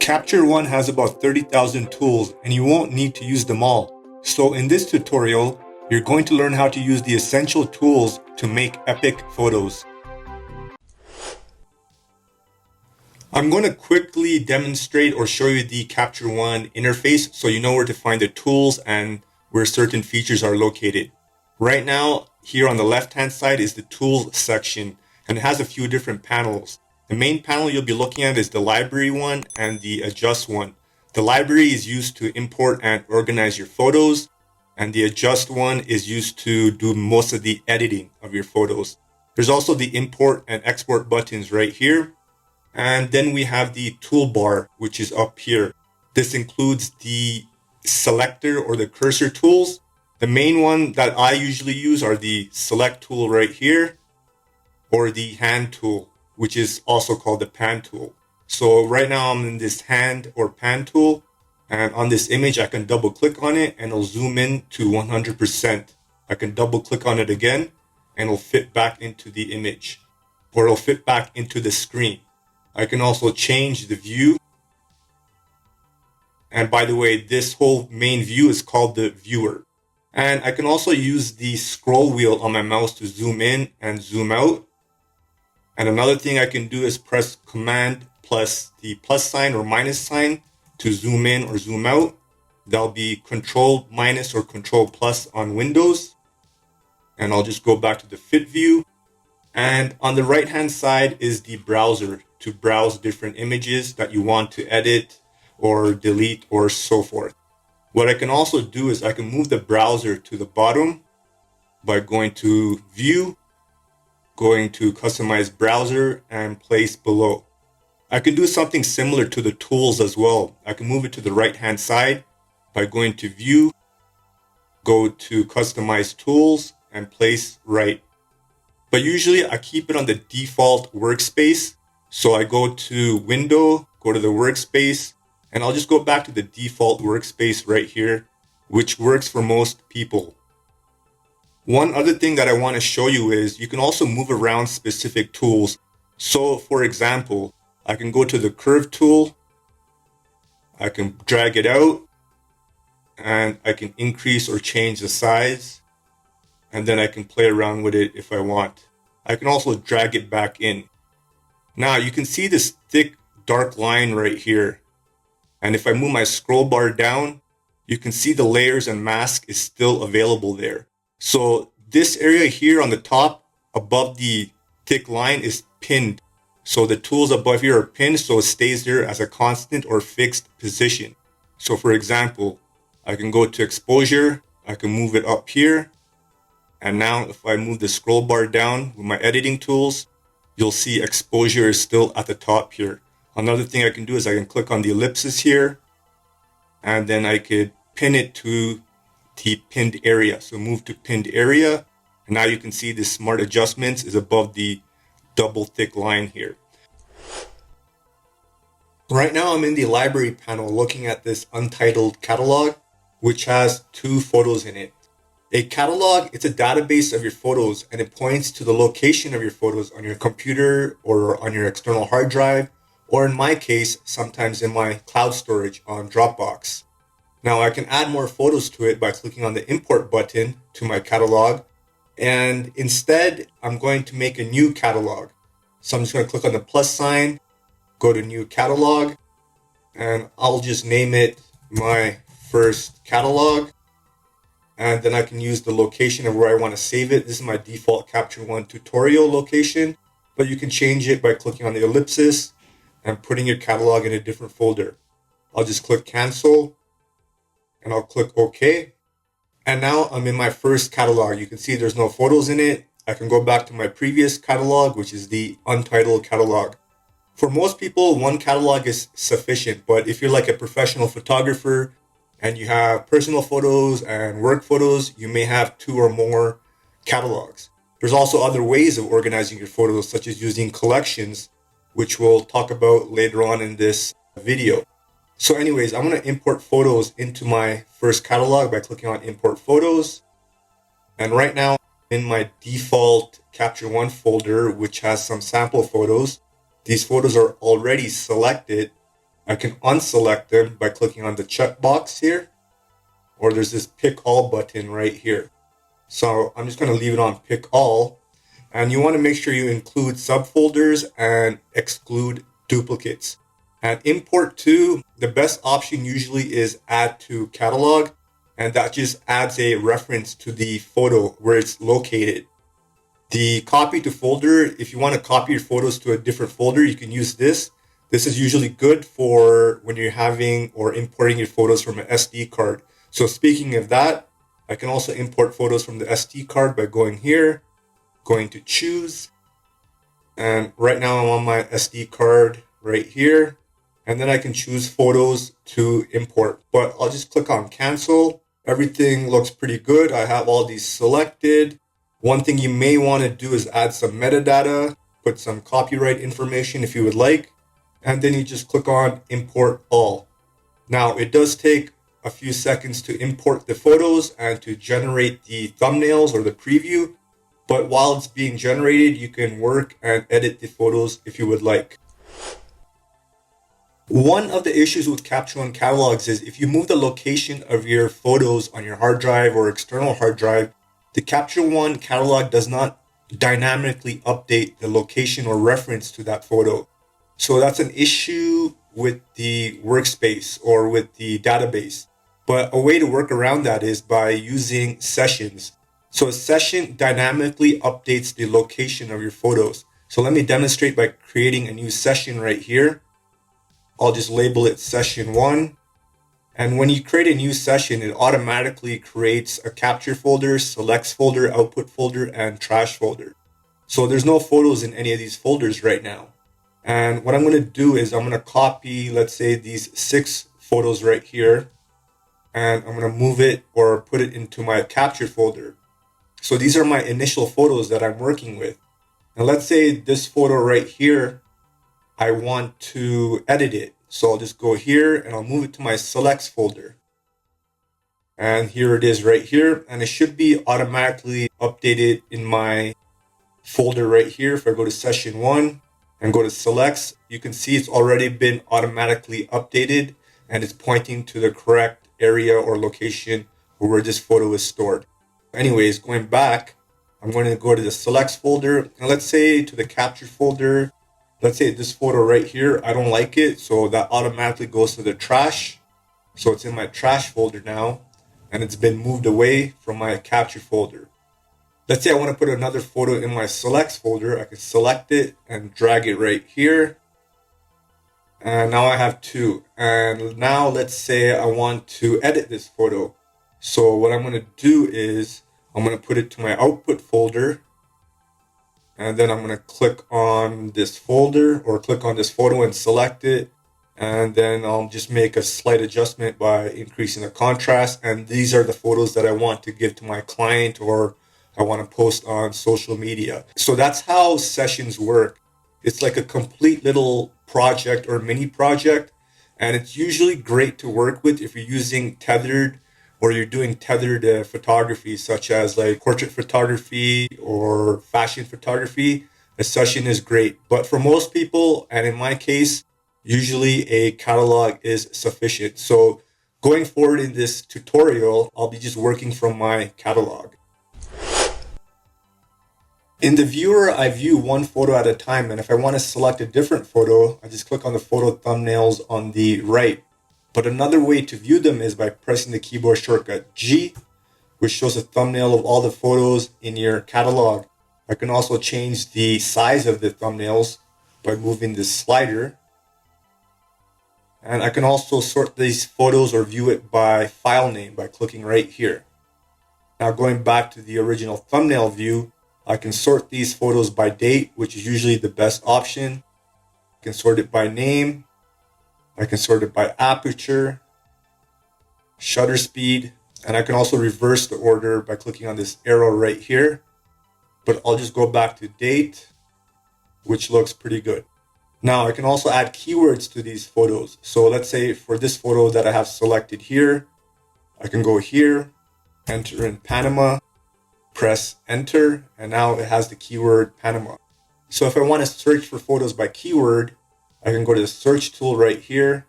Capture One has about 30,000 tools and you won't need to use them all. So in this tutorial, you're going to learn how to use the essential tools to make epic photos. I'm going to quickly demonstrate or show you the Capture One interface so you know where to find the tools and where certain features are located. Right now, here on the left-hand side is the Tools section, and it has a few different panels. The main panel you'll be looking at is the Library one and the Adjust one. The Library is used to import and organize your photos, and the Adjust one is used to do most of the editing of your photos. There's also the Import and Export buttons right here. And then we have the toolbar, which is up here. This includes the selector or the cursor tools. The main one that I usually use are the select tool right here or the hand tool, which is also called the pan tool. So right now I'm in this hand or pan tool, and on this image I can double click on it and it'll zoom in to 100%. I can double click on it again and it'll fit back into the image, or it'll fit back into the screen. I can also change the view. And by the way, this whole main view is called the viewer. And I can also use the scroll wheel on my mouse to zoom in and zoom out. And another thing I can do is press Command plus the plus sign or minus sign to zoom in or zoom out. That'll be Control minus or Control plus on Windows. And I'll just go back to the fit view. And on the right hand side is the browser to browse different images that you want to edit or delete or so forth. What I can also do is I can move the browser to the bottom by going to View, going to Customize Browser, and Place Below. I can do something similar to the tools as well. I can move it to the right hand side by going to View, go to Customize Tools, and Place Right. But usually I keep it on the default workspace. So I go to Window, go to the workspace, and I'll just go back to the default workspace right here, which works for most people. One other thing that I want to show you is you can also move around specific tools. So for example, I can go to the curve tool, I can drag it out, and I can increase or change the size, and then I can play around with it if I want. I can also drag it back in. Now you can see this thick dark line right here. And if I move my scroll bar down, you can see the layers and mask is still available there. So this area here on the top above the thick line is pinned. So the tools above here are pinned, so it stays there as a constant or fixed position. So for example, I can go to exposure, I can move it up here. And now if I move the scroll bar down with my editing tools, you'll see exposure is still at the top here. Another thing I can do is I can click on the ellipsis here, and then I could pin it to the pinned area. So move to pinned area. And now you can see the smart adjustments is above the double thick line here. Right now I'm in the library panel looking at this untitled catalog, which has 2 photos in it. A catalog, it's a database of your photos, and it points to the location of your photos on your computer or on your external hard drive, or in my case, sometimes in my cloud storage on Dropbox. Now I can add more photos to it by clicking on the import button to my catalog, and instead I'm going to make a new catalog. So I'm just going to click on the plus sign, go to new catalog, and I'll just name it my first catalog. And then I can use the location of where I want to save it. This is my default Capture One tutorial location, but you can change it by clicking on the ellipsis and putting your catalog in a different folder. I'll just click cancel and I'll click OK. And now I'm in my first catalog. You can see there's no photos in it. I can go back to my previous catalog, which is the untitled catalog. For most people, 1 catalog is sufficient, but if you're like a professional photographer, and you have personal photos and work photos, you may have 2 or more catalogs. There's also other ways of organizing your photos, such as using collections, which we'll talk about later on in this video. So anyways, I'm going to import photos into my first catalog by clicking on Import Photos. And right now, in my default Capture One folder, which has some sample photos, these photos are already selected. I can unselect them by clicking on the checkbox here, or there's this pick all button right here. So I'm just going to leave it on pick all. And you want to make sure you include subfolders and exclude duplicates. And import to, the best option usually is add to catalog. And that just adds a reference to the photo where it's located. The copy to folder, if you want to copy your photos to a different folder, you can use this. This is usually good for when you're having or importing your photos from an SD card. So speaking of that, I can also import photos from the SD card by going here, going to choose. And right now I'm on my SD card right here. And then I can choose photos to import. But I'll just click on cancel. Everything looks pretty good. I have all these selected. One thing you may want to do is add some metadata, put some copyright information if you would like. And then you just click on import all. Now it does take a few seconds to import the photos and to generate the thumbnails or the preview. But while it's being generated, you can work and edit the photos if you would like. One of the issues with Capture One catalogs is if you move the location of your photos on your hard drive or external hard drive, the Capture One catalog does not dynamically update the location or reference to that photo. So that's an issue with the workspace or with the database. But a way to work around that is by using sessions. So a session dynamically updates the location of your photos. So let me demonstrate by creating a new session right here. I'll just label it session 1. And when you create a new session, it automatically creates a capture folder, selects folder, output folder, and trash folder. So there's no photos in any of these folders right now. And what I'm going to do is I'm going to copy, let's say, these 6 photos right here. And I'm going to move it or put it into my capture folder. So these are my initial photos that I'm working with. And let's say this photo right here, I want to edit it. So I'll just go here and I'll move it to my selects folder. And here it is right here. And it should be automatically updated in my folder right here. If I go to session 1 and go to selects, you can see it's already been automatically updated and it's pointing to the correct area or location where this photo is stored. Anyways, going back, I'm going to go to the selects folder and let's say to the capture folder. Let's say this photo right here, I don't like it. So that automatically goes to the trash. So it's in my trash folder now and it's been moved away from my capture folder. Let's say I want to put another photo in my selects folder. I can select it and drag it right here. And now I have 2. And now let's say I want to edit this photo. So what I'm going to do is I'm going to put it to my output folder. And then I'm going to click on this folder or click on this photo and select it. And then I'll just make a slight adjustment by increasing the contrast. And these are the photos that I want to give to my client or I want to post on social media. So that's how sessions work. It's like a complete little project or mini project. And it's usually great to work with if you're using tethered or you're doing tethered photography, such as like portrait photography or fashion photography. A session is great. But for most people, and in my case, usually a catalog is sufficient. So going forward in this tutorial, I'll be just working from my catalog. In the viewer, I view one photo at a time, and if I want to select a different photo, I just click on the photo thumbnails on the right. But another way to view them is by pressing the keyboard shortcut G, which shows a thumbnail of all the photos in your catalog. I can also change the size of the thumbnails by moving this slider. And I can also sort these photos or view it by file name by clicking right here. Now going back to the original thumbnail view, I can sort these photos by date, which is usually the best option. I can sort it by name. I can sort it by aperture, shutter speed, and I can also reverse the order by clicking on this arrow right here. But I'll just go back to date, which looks pretty good. Now I can also add keywords to these photos. So let's say for this photo that I have selected here, I can go here, enter in Panama, press enter, and now it has the keyword Panama. So if I want to search for photos by keyword, I can go to the search tool right here,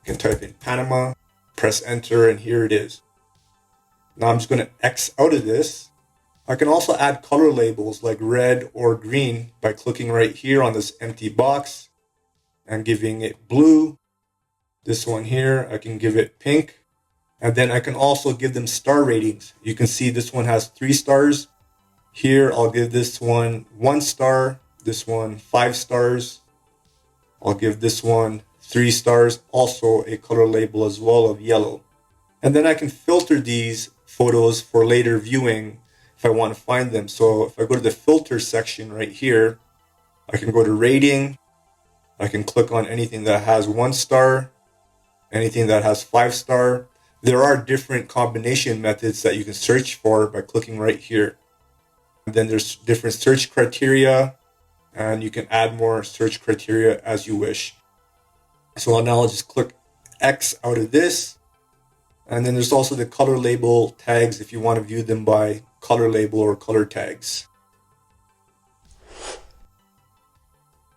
I can type in Panama, press enter, and here it is. Now I'm just going to X out of this. I can also add color labels like red or green by clicking right here on this empty box and giving it blue. This one here, I can give it pink. And then I can also give them star ratings. You can see this one has 3 stars. Here, I'll give this one 1 star, this one 5 stars. I'll give this one 3 stars, also a color label as well of yellow. And then I can filter these photos for later viewing if I want to find them. So if I go to the filter section right here, I can go to rating. I can click on anything that has 1 star, anything that has 5 star. There are different combination methods that you can search for by clicking right here. And then there's different search criteria, and you can add more search criteria as you wish. So now I'll just click X out of this. And then there's also the color label tags if you want to view them by color label or color tags.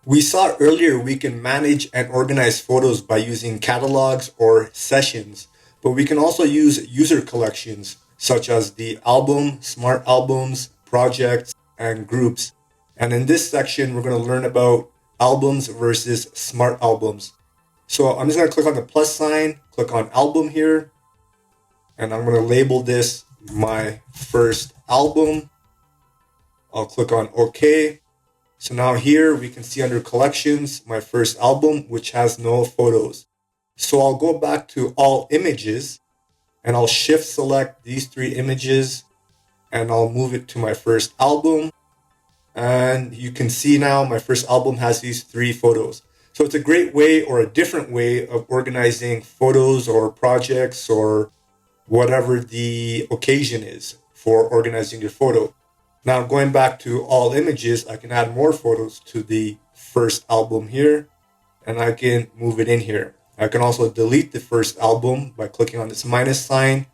We saw earlier we can manage and organize photos by using catalogs or sessions, but we can also use user collections such as the album, smart albums, projects, and groups. And in this section, we're going to learn about albums versus smart albums. So I'm just going to click on the plus sign, click on album here, and I'm going to label this my first album. I'll click on OK. So now here we can see under collections, my first album, which has no photos. So I'll go back to all images and I'll shift select these 3 images and I'll move it to my first album. And you can see now my first album has these 3 photos. So it's a great way or a different way of organizing photos or projects or whatever the occasion is for organizing your photo. Now going back to all images, I can add more photos to the first album here and I can move it in here. I can also delete the first album by clicking on this minus sign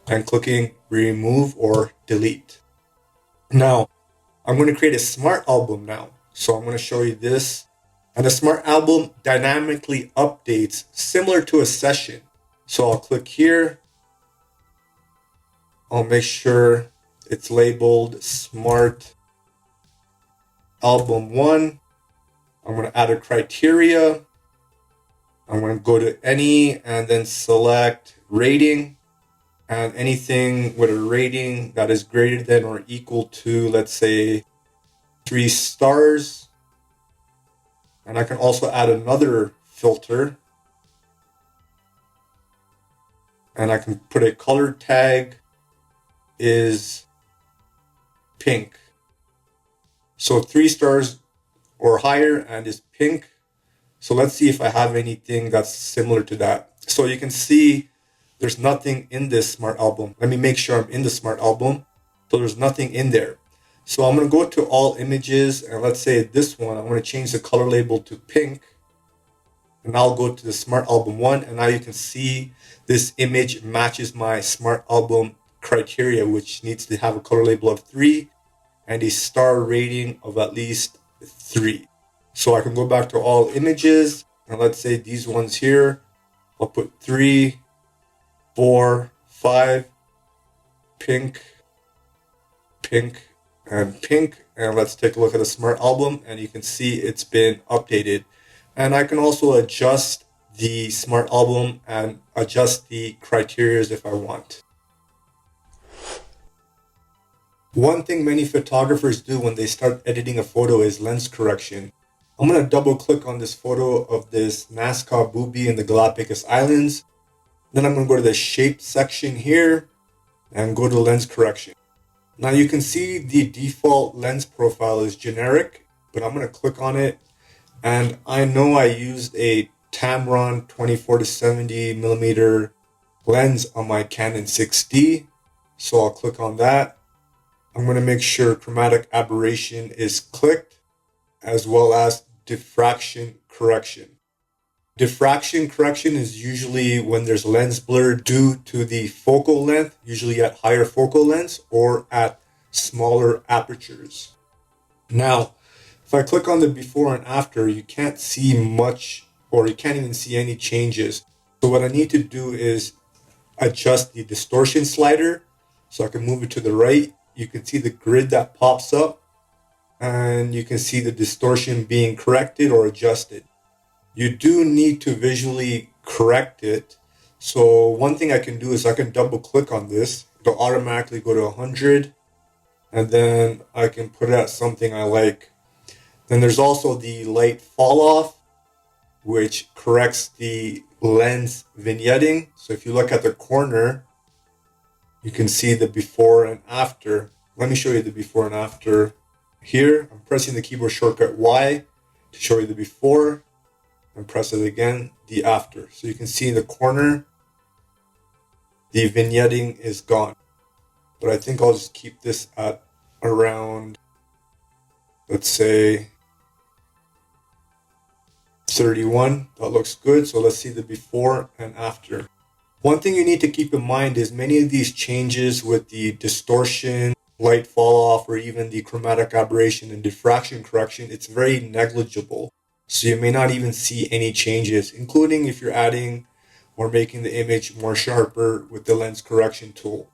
and clicking remove or delete. Now I'm going to create a smart album now. So I'm going to show you this. And the smart album dynamically updates similar to a session. So I'll click here. I'll make sure it's labeled Smart Album 1. I'm going to add a criteria. I'm going to go to any and then select rating. And anything with a rating that is greater than or equal to, let's say, 3 stars. And I can also add another filter. And I can put a color tag is pink. So 3 stars or higher and is pink. So let's see if I have anything that's similar to that. So you can see there's nothing in this smart album. Let me make sure I'm in the smart album. So there's nothing in there. So I'm going to go to all images and let's say this one, I'm going to change the color label to pink. And I'll go to the smart album 1 and now you can see this image matches my smart album criteria, which needs to have a color label of 3 and a star rating of at least 3. So I can go back to all images and let's say these ones here, I'll put 3, 4, 5, pink, pink, and pink. And let's take a look at the smart album and you can see it's been updated. And I can also adjust the smart album and adjust the criteria if I want. One thing many photographers do when they start editing a photo is lens correction. I'm going to double click on this photo of this Nazca booby in the Galapagos Islands. Then I'm going to go to the shape section here and go to lens correction. Now you can see the default lens profile is generic, but I'm going to click on it. And I know I used a Tamron 24 to 70 millimeter lens on my Canon 6D. So I'll click on that. I'm going to make sure chromatic aberration is clicked as well as diffraction correction. Diffraction correction is usually when there's lens blur due to the focal length, usually at higher focal lengths or at smaller apertures. Now, if I click on the before and after, you can't see much or you can't even see any changes. So what I need to do is adjust the distortion slider so I can move it to the right. You can see the grid that pops up and you can see the distortion being corrected or adjusted. You do need to visually correct it. So one thing I can do is I can double click on this. It'll automatically go to 100 and then I can put it at something I like. Then there's also the light fall off, which corrects the lens vignetting. So if you look at the corner, you can see the before and after. Let me show you the before and after here. I'm pressing the keyboard shortcut Y to show you the before, and press it again, the after. So you can see in the corner, the vignetting is gone. But I think I'll just keep this at around, let's say, 31. That looks good. So let's see the before and after. One thing you need to keep in mind is many of these changes with the distortion, light fall off, or even the chromatic aberration and diffraction correction, it's very negligible. So you may not even see any changes, including if you're adding or making the image more sharper with the lens correction tool.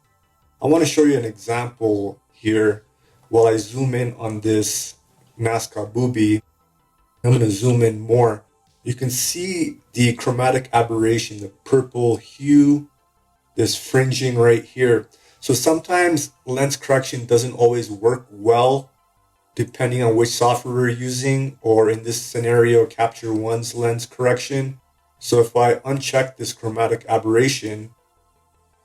I want to show you an example here. While I zoom in on this Nazca booby, I'm going to zoom in more. You can see the chromatic aberration, the purple hue, this fringing right here. So sometimes lens correction doesn't always work well depending on which software we're using, or in this scenario, Capture One's lens correction. So if I uncheck this chromatic aberration,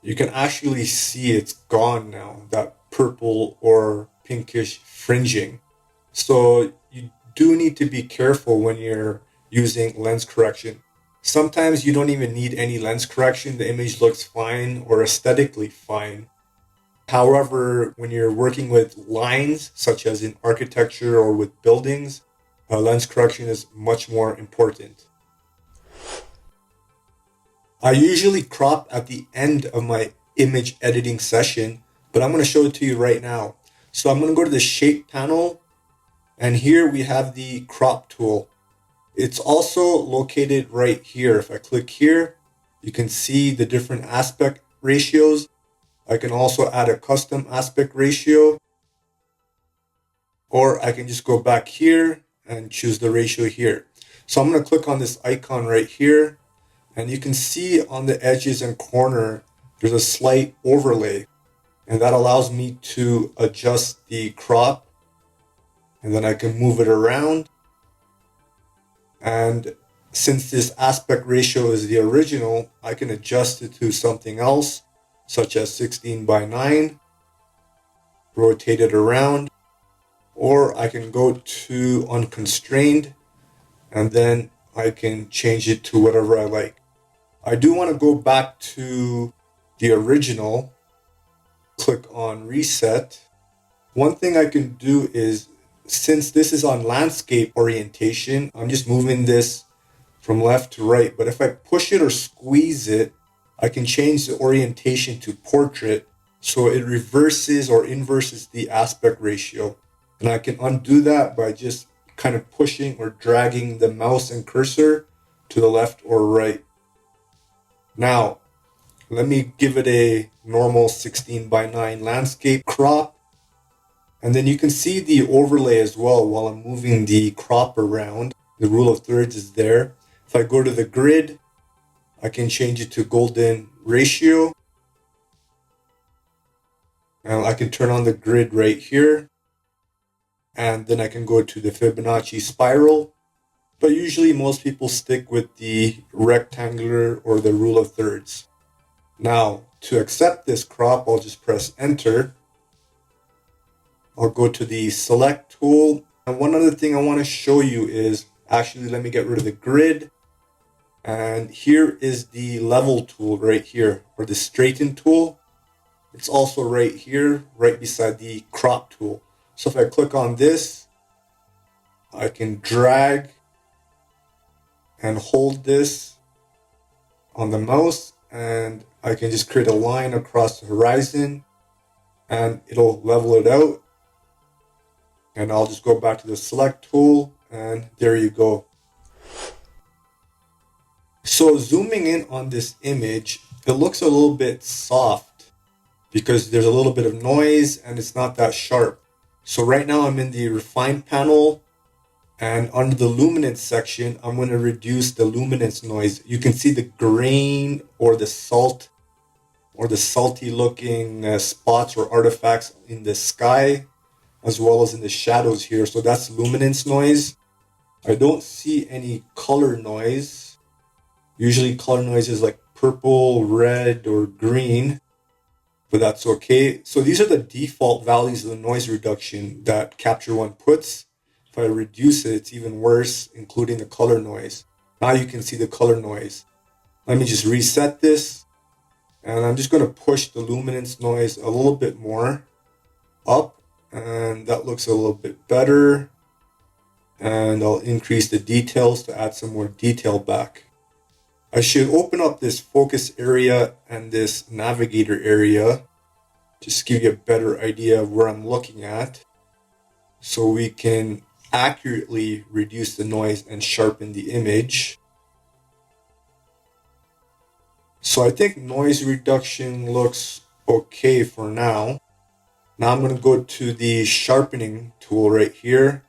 you can actually see it's gone now, that purple or pinkish fringing. So you do need to be careful when you're using lens correction. Sometimes you don't even need any lens correction. The image looks fine or aesthetically fine. However, when you're working with lines, such as in architecture or with buildings, lens correction is much more important. I usually crop at the end of my image editing session, but I'm going to show it to you right now. So I'm going to go to the shape panel, and here we have the crop tool. It's also located right here. If I click here, you can see the different aspect ratios. I can also add a custom aspect ratio, or I can just go back here and choose the ratio here. So I'm going to click on this icon right here, and you can see on the edges and corner, there's a slight overlay, and that allows me to adjust the crop, and then I can move it around. And since this aspect ratio is the original, I can adjust it to something else, such as 16:9, rotate it around, or I can go to unconstrained, and then I can change it to whatever I like. I do want to go back to the original, click on reset. One thing I can do is, since this is on landscape orientation, I'm just moving this from left to right. But if I push it or squeeze it, I can change the orientation to portrait, so it reverses or inverses the aspect ratio. And I can undo that by just kind of pushing or dragging the mouse and cursor to the left or right. Now, let me give it a normal 16:9 landscape crop. And then you can see the overlay as well while I'm moving the crop around. The rule of thirds is there. If I go to the grid, I can change it to golden ratio. And I can turn on the grid right here. And then I can go to the Fibonacci spiral. But usually most people stick with the rectangular or the rule of thirds. Now, to accept this crop, I'll just press enter. I'll go to the select tool. And one other thing I want to show you is, actually, let me get rid of the grid. And here is the level tool right here, or the straighten tool. It's also right here, right beside the crop tool. So if I click on this, I can drag and hold this on the mouse, and I can just create a line across the horizon, and it'll level it out. And I'll just go back to the select tool, and there you go. So zooming in on this image, it looks a little bit soft because there's a little bit of noise and it's not that sharp. So right now I'm in the refine panel, and under the luminance section, I'm going to reduce the luminance noise. You can see the grain or the salt or the salty looking spots or artifacts in the sky, as well as in the shadows here. So that's luminance noise. I don't see any color noise. Usually color noise is like purple, red, or green, but that's okay. So these are the default values of the noise reduction that Capture One puts. If I reduce it, it's even worse, including the color noise. Now you can see the color noise. Let me just reset this, and I'm just going to push the luminance noise a little bit more up, and that looks a little bit better. And I'll increase the details to add some more detail back. I should open up this focus area and this navigator area, just give you a better idea of where I'm looking at, so we can accurately reduce the noise and sharpen the image. So I think noise reduction looks okay for now. Now I'm going to go to the sharpening tool right here,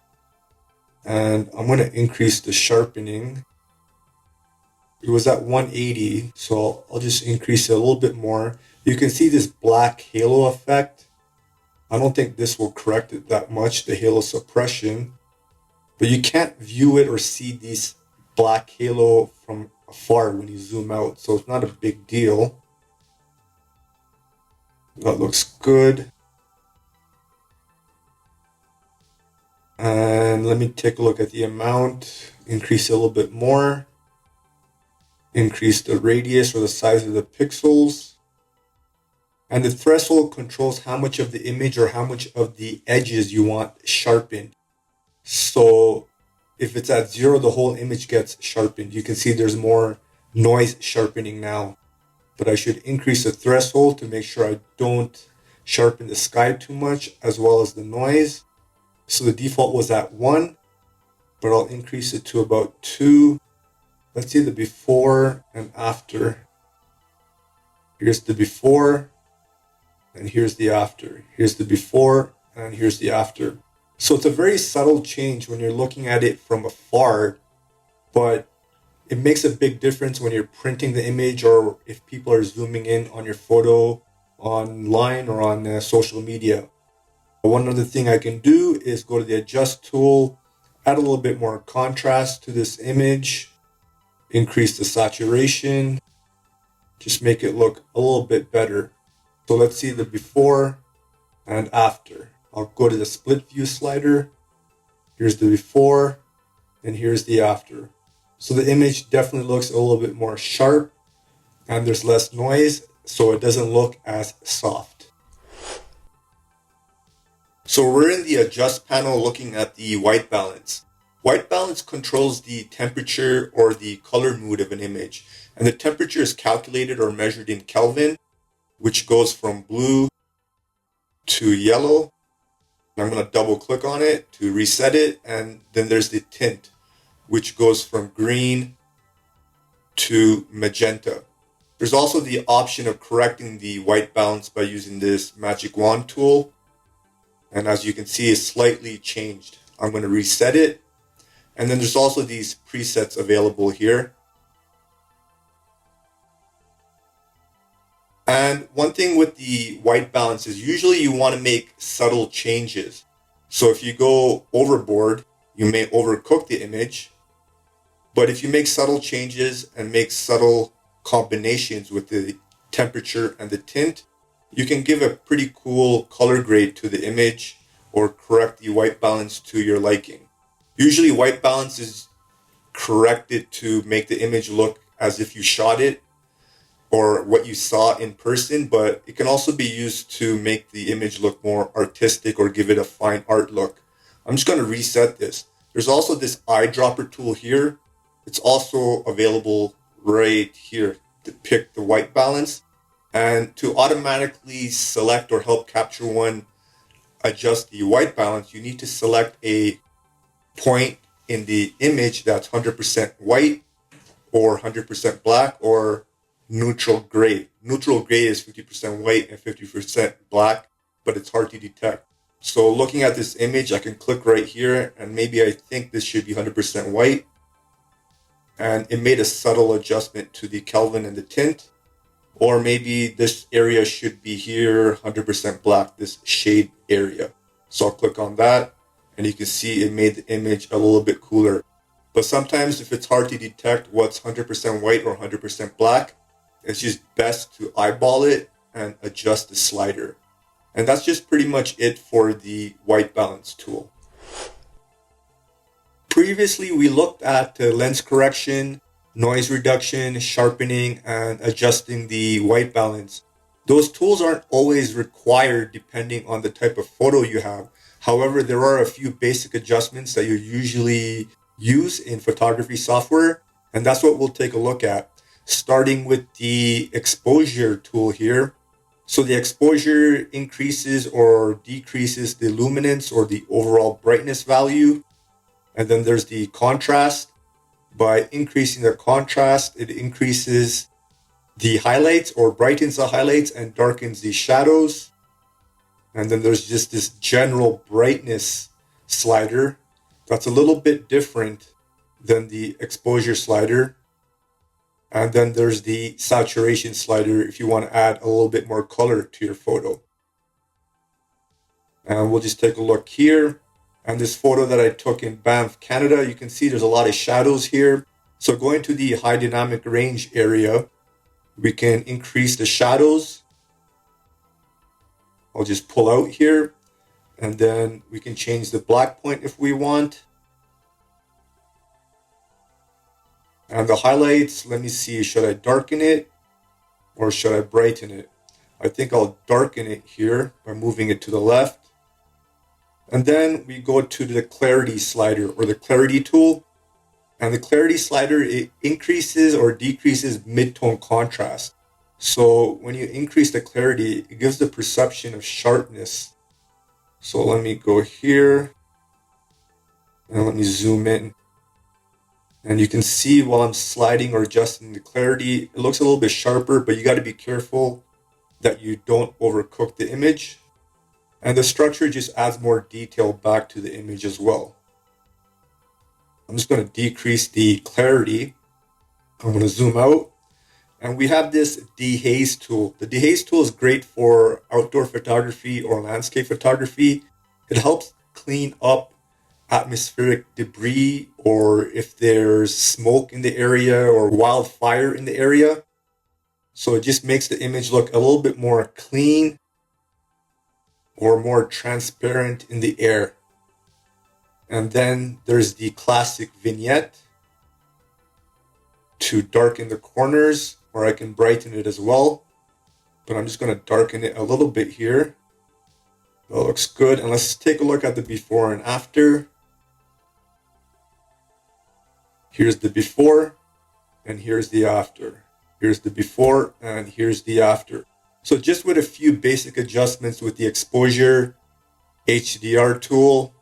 and I'm going to increase the sharpening. It was at 180, so I'll just increase it a little bit more. You can see this black halo effect. I don't think this will correct it that much, the halo suppression, but you can't view it or see these black halo from afar when you zoom out, so it's not a big deal. That looks good. And let me take a look at the amount, increase it a little bit more, increase the radius or the size of the pixels. And the threshold controls how much of the image or how much of the edges you want sharpened. So if it's at 0, the whole image gets sharpened. You can see there's more noise sharpening now. But I should increase the threshold to make sure I don't sharpen the sky too much, as well as the noise. So the default was at 1, but I'll increase it to about 2. Let's see the before and after. Here's the before, and here's the after. Here's the before, and here's the after. So it's a very subtle change when you're looking at it from afar, but it makes a big difference when you're printing the image or if people are zooming in on your photo online or on social media. One other thing I can do is go to the adjust tool, add a little bit more contrast to this image, increase the saturation, just make it look a little bit better. So let's see the before and after. I'll go to the split view slider. Here's the before, and here's the after. So the image definitely looks a little bit more sharp, and there's less noise, so it doesn't look as soft. So we're in the adjust panel looking at the white balance. White balance controls the temperature or the color mood of an image. And the temperature is calculated or measured in Kelvin, which goes from blue to yellow. And I'm going to double click on it to reset it. And then there's the tint, which goes from green to magenta. There's also the option of correcting the white balance by using this magic wand tool. And as you can see, it's slightly changed. I'm going to reset it. And then there's also these presets available here. And one thing with the white balance is usually you want to make subtle changes. So if you go overboard, you may overcook the image. But if you make subtle changes and make subtle combinations with the temperature and the tint, you can give a pretty cool color grade to the image or correct the white balance to your liking. Usually white balance is corrected to make the image look as if you shot it or what you saw in person, but it can also be used to make the image look more artistic or give it a fine art look. I'm just going to reset this. There's also this eyedropper tool here. It's also available right here to pick the white balance. And to automatically select or help Capture One adjust the white balance, you need to select a point in the image that's 100% white or 100% black, or neutral gray. Neutral gray is 50% white and 50% black, but it's hard to detect. So looking at this image, I can click right here, and maybe I think this should be 100% white. And it made a subtle adjustment to the Kelvin and the tint. Or maybe this area should be here, 100% black, this shade area. So I'll click on that, and you can see it made the image a little bit cooler. But sometimes if it's hard to detect what's 100% white or 100% black, it's just best to eyeball it and adjust the slider. And that's just pretty much it for the white balance tool. Previously, we looked at lens correction, noise reduction, sharpening, and adjusting the white balance. Those tools aren't always required depending on the type of photo you have. However, there are a few basic adjustments that you usually use in photography software, and that's what we'll take a look at, starting with the exposure tool here. So the exposure increases or decreases the luminance or the overall brightness value. And then there's the contrast. By increasing the contrast, it increases the highlights or brightens the highlights and darkens the shadows. And then there's just this general brightness slider that's a little bit different than the exposure slider. And then there's the saturation slider if you want to add a little bit more color to your photo. And we'll just take a look here. And this photo that I took in Banff, Canada, you can see there's a lot of shadows here. So going to the high dynamic range area, we can increase the shadows. I'll just pull out here, and then we can change the black point if we want. And the highlights, let me see, should I darken it or should I brighten it? I think I'll darken it here by moving it to the left. And then we go to the clarity slider or the clarity tool. And the clarity slider, it increases or decreases mid-tone contrast. So when you increase the clarity, it gives the perception of sharpness. So let me go here and let me zoom in. And you can see while I'm sliding or adjusting the clarity, it looks a little bit sharper, but you got to be careful that you don't overcook the image. And the structure just adds more detail back to the image as well. I'm just going to decrease the clarity. I'm going to zoom out. And we have this dehaze tool. The dehaze tool is great for outdoor photography or landscape photography. It helps clean up atmospheric debris, or if there's smoke in the area or wildfire in the area. So it just makes the image look a little bit more clean or more transparent in the air. And then there's the classic vignette to darken the corners, or I can brighten it as well. But I'm just going to darken it a little bit here. That looks good. And let's take a look at the before and after. Here's the before, and here's the after. Here's the before, and here's the after. So just with a few basic adjustments with the exposure, HDR tool,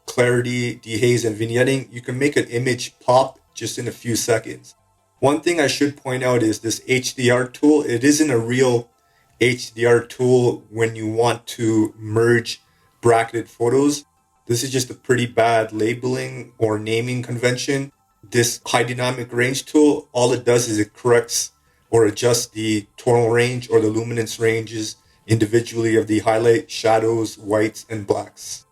clarity, dehaze, and vignetting, you can make an image pop just in a few seconds. One thing I should point out is this HDR tool, it isn't a real HDR tool when you want to merge bracketed photos. This is just a pretty bad labeling or naming convention. This high dynamic range tool, all it does is it corrects or adjusts the tonal range or the luminance ranges individually of the highlight, shadows, whites, and blacks.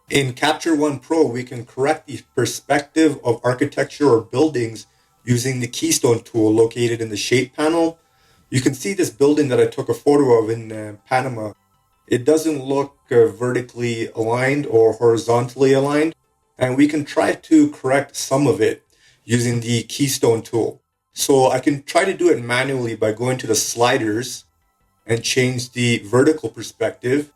In Capture One Pro, we can correct the perspective of architecture or buildings using the Keystone tool located in the shape panel. You can see this building that I took a photo of in Panama. It doesn't look vertically aligned or horizontally aligned. And we can try to correct some of it using the Keystone tool. So I can try to do it manually by going to the sliders and change the vertical perspective.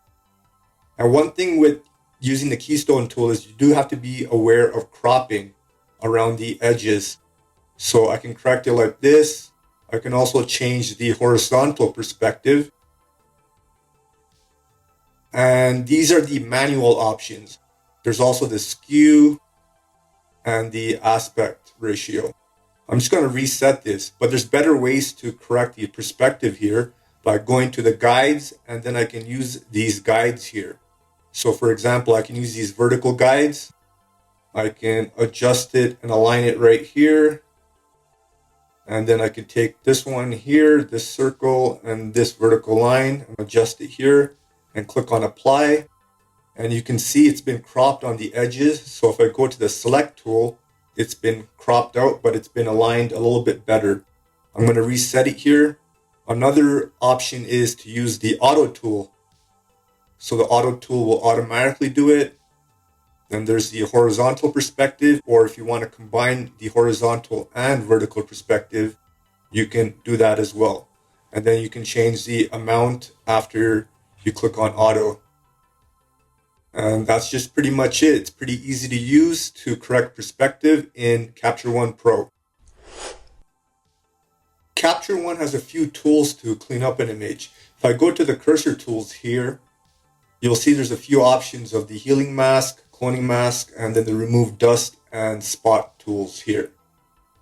And one thing with using the Keystone tool is you do have to be aware of cropping around the edges. So I can correct it like this. I can also change the horizontal perspective. And these are the manual options. There's also the skew, and the aspect ratio. I'm just going to reset this, but there's better ways to correct the perspective here by going to the guides, and then I can use these guides here. So for example, I can use these vertical guides. I can adjust it and align it right here. And then I could take this one here, this circle, and this vertical line, and adjust it here, and click on apply. And you can see it's been cropped on the edges. So if I go to the select tool, it's been cropped out, but it's been aligned a little bit better. I'm going to reset it here. Another option is to use the auto tool. So the auto tool will automatically do it. Then there's the horizontal perspective, or if you want to combine the horizontal and vertical perspective, you can do that as well. And then you can change the amount after you click on auto. And that's just pretty much it. It's pretty easy to use to correct perspective in Capture One Pro. Capture One has a few tools to clean up an image. If I go to the cursor tools here, you'll see there's a few options of the healing mask, cloning mask, and then the remove dust and spot tools here.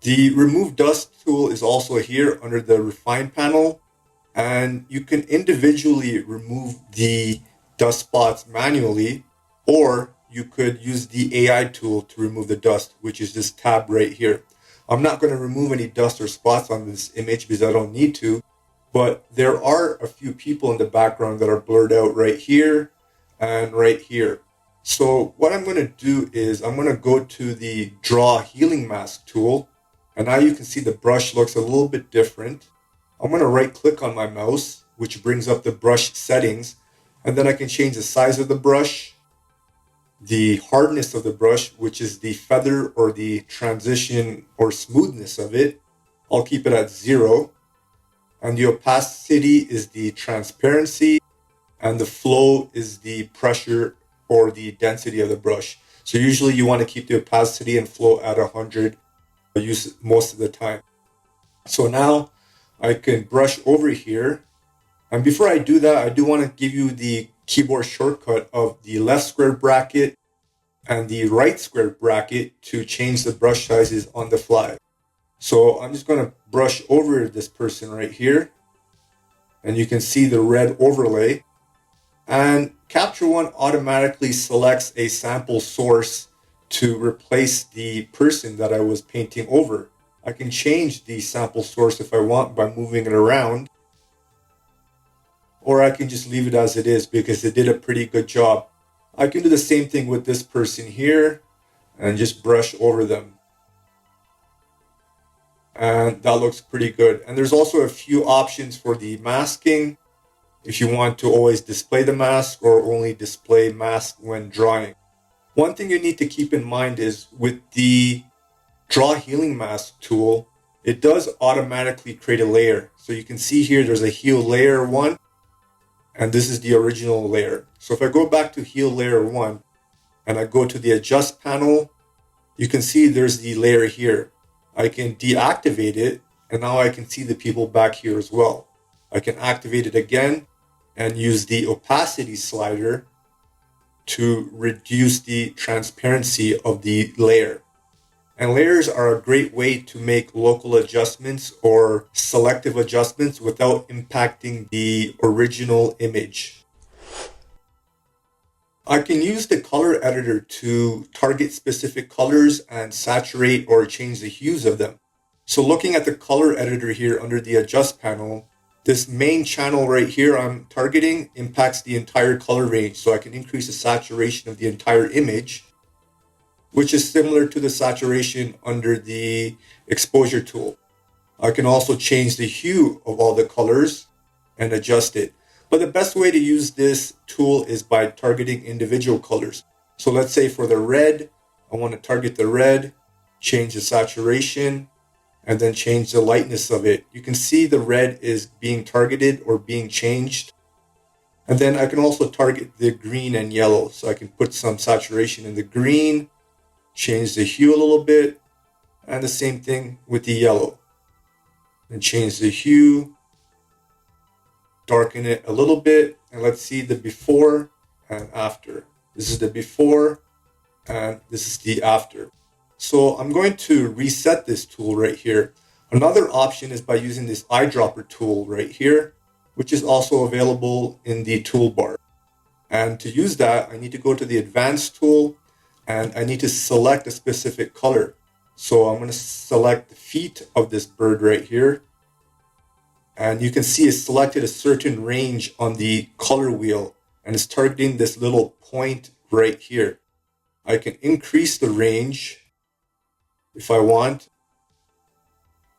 The remove dust tool is also here under the refine panel, and you can individually remove the dust spots manually, or you could use the AI tool to remove the dust, which is this tab right here. I'm not going to remove any dust or spots on this image because I don't need to, but there are a few people in the background that are blurred out right here and right here. So what I'm going to do is I'm going to go to the draw healing mask tool, and now you can see the brush looks a little bit different. I'm going to right click on my mouse, which brings up the brush settings, and then I can change the size of the brush, the hardness of the brush, which is the feather or the transition or smoothness of it. I'll keep it at 0. And the opacity is the transparency, and the flow is the pressure or the density of the brush. So usually you want to keep the opacity and flow at 100. I use it most of the time. So now I can brush over here. And before I do that, I do want to give you the keyboard shortcut of the left square bracket and the right square bracket to change the brush sizes on the fly. So I'm just going to brush over this person right here, and you can see the red overlay. And Capture One automatically selects a sample source to replace the person that I was painting over. I can change the sample source if I want by moving it around, or I can just leave it as it is because it did a pretty good job. I can do the same thing with this person here and just brush over them. And that looks pretty good. And there's also a few options for the masking, if you want to always display the mask or only display mask when drawing. One thing you need to keep in mind is with the Draw Healing Mask tool, it does automatically create a layer. So you can see here there's a Heal Layer 1, and this is the original layer. So if I go back to Heal Layer 1 and I go to the Adjust panel, you can see there's the layer here. I can deactivate it, and now I can see the people back here as well. I can activate it again and use the opacity slider to reduce the transparency of the layer. And layers are a great way to make local adjustments or selective adjustments without impacting the original image. I can use the color editor to target specific colors and saturate or change the hues of them. So looking at the color editor here under the Adjust panel, this main channel right here I'm targeting impacts the entire color range. So I can increase the saturation of the entire image, which is similar to the saturation under the exposure tool. I can also change the hue of all the colors and adjust it. But the best way to use this tool is by targeting individual colors. So let's say for the red, I want to target the red, change the saturation, and then change the lightness of it. You can see the red is being targeted or being changed. And then I can also target the green and yellow. So I can put some saturation in the green, change the hue a little bit, and the same thing with the yellow. And change the hue, darken it a little bit, and let's see the before and after. This is the before, and this is the after. So I'm going to reset this tool right here. Another option is by using this eyedropper tool right here, which is also available in the toolbar. And to use that, I need to go to the advanced tool and I need to select a specific color. So I'm going to select the feet of this bird right here. And you can see it's selected a certain range on the color wheel and it's targeting this little point right here. I can increase the range if I want.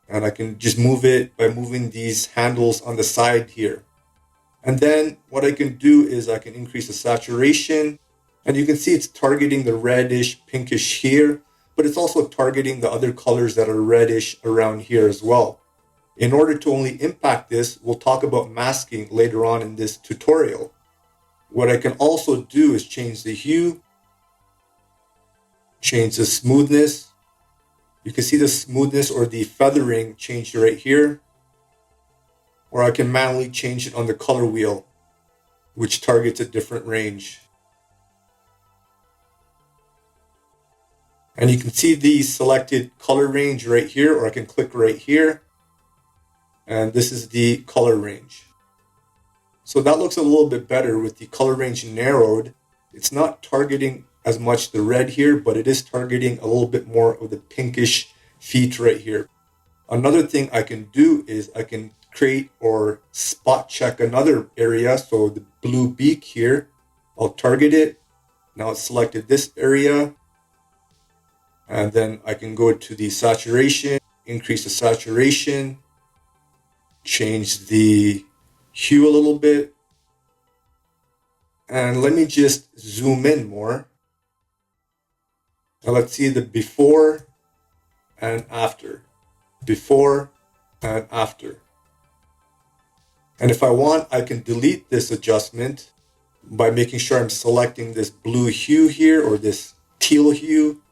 And I can just move it by moving these handles on the side here. And then what I can do is I can increase the saturation. And you can see it's targeting the reddish, pinkish here, but it's also targeting the other colors that are reddish around here as well. In order to only impact this, we'll talk about masking later on in this tutorial. What I can also do is change the hue, change the smoothness. You can see the smoothness or the feathering changed right here. Or I can manually change it on the color wheel, which targets a different range. And you can see the selected color range right here, or I can click right here. And this is the color range. So that looks a little bit better with the color range narrowed. It's not targeting as much the red here, but it is targeting a little bit more of the pinkish feet right here. Another thing I can do is I can create or spot check another area. So the blue beak here, I'll target it. Now it's selected this area. And then I can go to the saturation, increase the saturation, change the hue a little bit. And let me just zoom in more. Now let's see the before and after. Before and after. And if I want, I can delete this adjustment by making sure I'm selecting this blue hue here or this teal hue.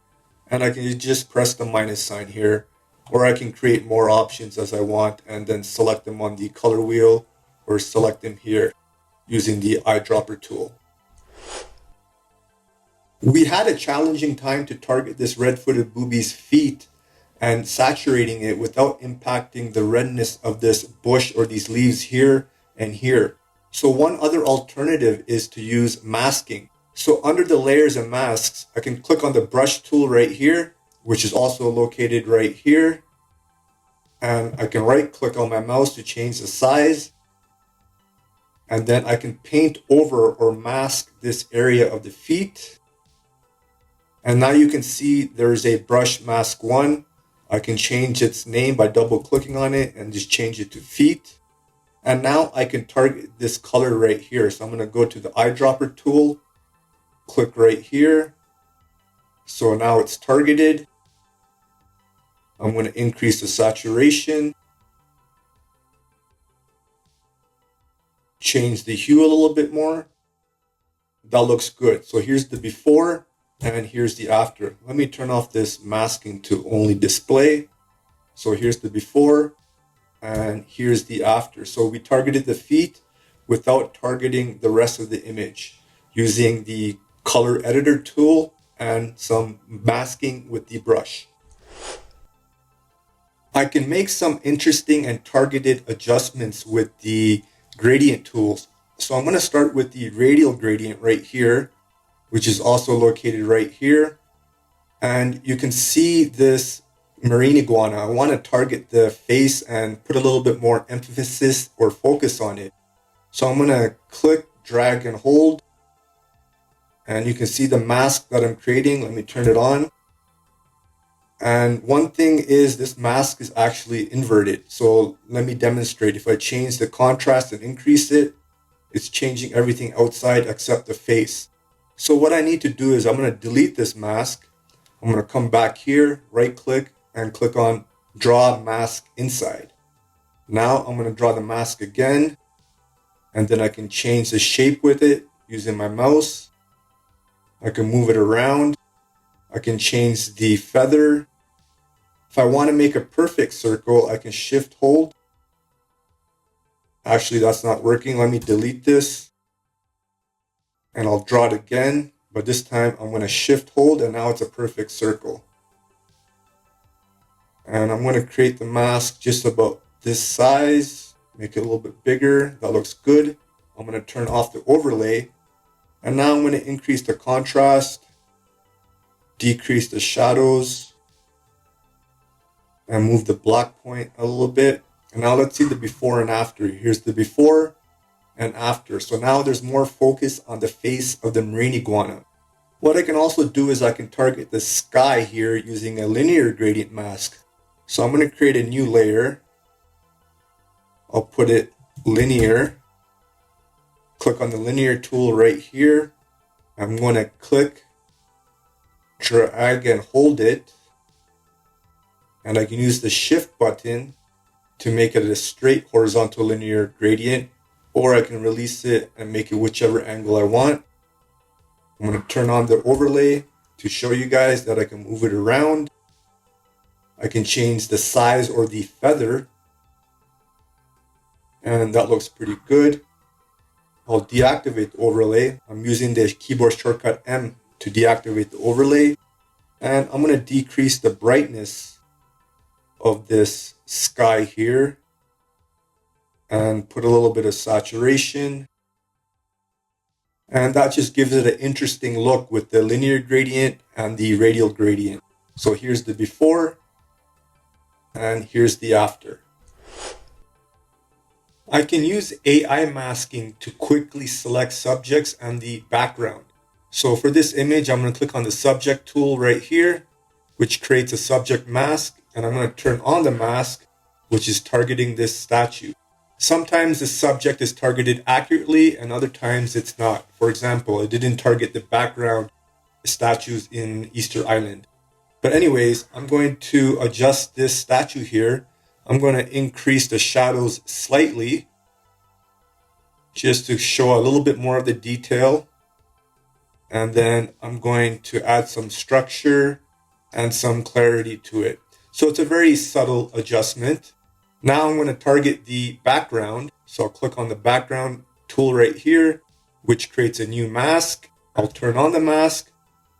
And I can just press the minus sign here. Or I can create more options as I want and then select them on the color wheel or select them here using the eyedropper tool. We had a challenging time to target this red-footed boobie's feet and saturating it without impacting the redness of this bush or these leaves here and here. So one other alternative is to use masking. So under the layers and masks, I can click on the brush tool right here, which is also located right here. And I can right click on my mouse to change the size. And then I can paint over or mask this area of the feet. And now you can see there's a brush mask 1. I can change its name by double clicking on it and just change it to feet. And now I can target this color right here. So I'm going to go to the eyedropper tool, click right here. So now it's targeted. I'm going to increase the saturation, change the hue a little bit more. That looks good. So here's the before and here's the after. Let me turn off this masking to only display. So here's the before and here's the after. So we targeted the feet without targeting the rest of the image using the color editor tool and some masking with the brush. I can make some interesting and targeted adjustments with the gradient tools. So I'm going to start with the radial gradient right here, which is also located right here. And you can see this marine iguana. I want to target the face and put a little bit more emphasis or focus on it. So I'm going to click, drag, and hold. And you can see the mask that I'm creating. Let me turn it on. And one thing is this mask is actually inverted. So let me demonstrate. If I change the contrast and increase it, it's changing everything outside except the face. So what I need to do is I'm going to delete this mask. I'm going to come back here, right click, and click on Draw Mask Inside. Now I'm going to draw the mask again. And then I can change the shape with it using my mouse. I can move it around. I can change the feather. If I want to make a perfect circle, I can shift hold. Actually, that's not working. Let me delete this. And I'll draw it again. But this time I'm going to shift hold and now it's a perfect circle. And I'm going to create the mask just about this size, make it a little bit bigger. That looks good. I'm going to turn off the overlay. And now I'm going to increase the contrast, decrease the shadows, and move the black point a little bit. And now let's see the before and after. Here's the before and after. So now there's more focus on the face of the marine iguana. What I can also do is I can target the sky here using a linear gradient mask. So I'm going to create a new layer. I'll put it linear. Click on the linear tool right here. I'm going to click, drag and hold it. And I can use the shift button to make it a straight horizontal linear gradient, or I can release it and make it whichever angle I want. I'm going to turn on the overlay to show you guys that I can move it around. I can change the size or the feather, and that looks pretty good. I'll deactivate the overlay. I'm using the keyboard shortcut M to deactivate the overlay, and I'm going to decrease the brightness of this sky here and put a little bit of saturation. And that just gives it an interesting look with the linear gradient and the radial gradient. So here's the before and here's the after. I can use AI masking to quickly select subjects and the background. So for this image, I'm going to click on the subject tool right here, which creates a subject mask. And I'm going to turn on the mask, which is targeting this statue. Sometimes the subject is targeted accurately and other times it's not. For example, it didn't target the background statues in Easter Island. But anyways, I'm going to adjust this statue here. I'm going to increase the shadows slightly just to show a little bit more of the detail. And then I'm going to add some structure and some clarity to it. So it's a very subtle adjustment. Now I'm going to target the background. So I'll click on the background tool right here, which creates a new mask. I'll turn on the mask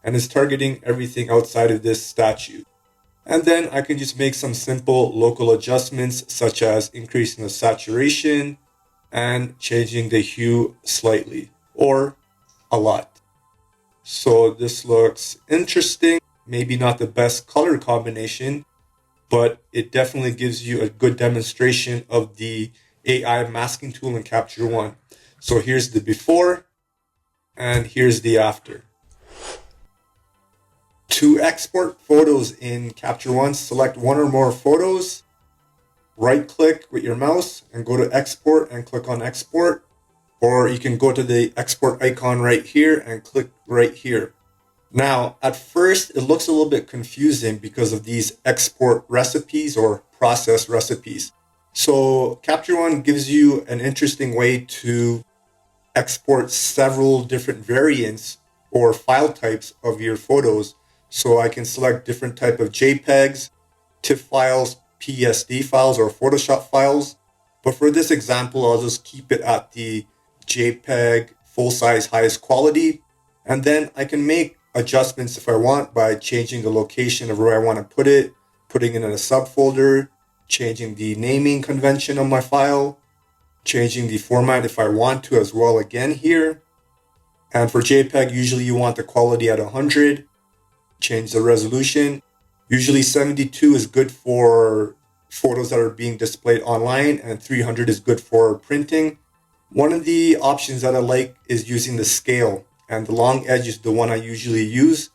and it's targeting everything outside of this statue. And then I can just make some simple local adjustments, such as increasing the saturation and changing the hue slightly or a lot. So this looks interesting. Maybe not the best color combination, but it definitely gives you a good demonstration of the AI masking tool in Capture One. So here's the before and here's the after. To export photos in Capture One, select one or more photos, right click with your mouse and go to export and click on export. Or you can go to the export icon right here and click right here. Now, at first, it looks a little bit confusing because of these export recipes or process recipes. So Capture One gives you an interesting way to export several different variants or file types of your photos. So I can select different type of JPEGs, TIFF files, PSD files, or Photoshop files. But for this example, I'll just keep it at the JPEG full-size highest quality. And then I can make adjustments if I want by changing the location of where I want to put it, putting it in a subfolder, changing the naming convention of my file, changing the format if I want to as well again here. And for JPEG, usually you want the quality at 100. Change the resolution. Usually 72 is good for photos that are being displayed online and 300 is good for printing. One of the options that I like is using the scale, and the long edge is the one I usually use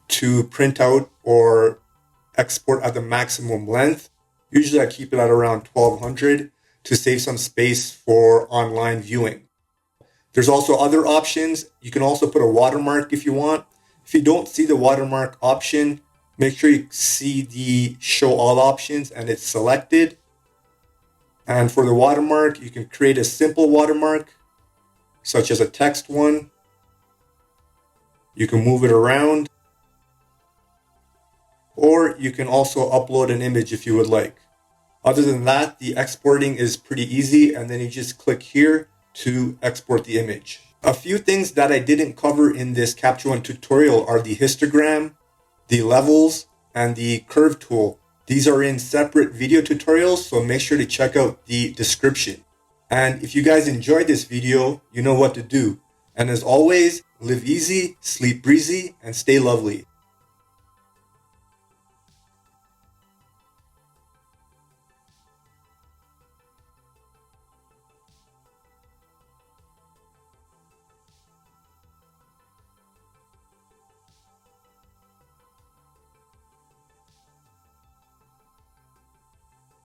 to print out or export at the maximum length. Usually I keep it at around 1200 to save some space for online viewing. There's also other options. You can also put a watermark if you want. If you don't see the watermark option, make sure you see the show all options and it's selected. And for the watermark, you can create a simple watermark, such as a text one. You can move it around. Or you can also upload an image if you would like. Other than that, the exporting is pretty easy, and then you just click here to export the image. A few things that I didn't cover in this Capture One tutorial are the histogram, the levels, and the curve tool. These are in separate video tutorials, so make sure to check out the description. And if you guys enjoyed this video, you know what to do. And as always, live easy, sleep breezy, and stay lovely.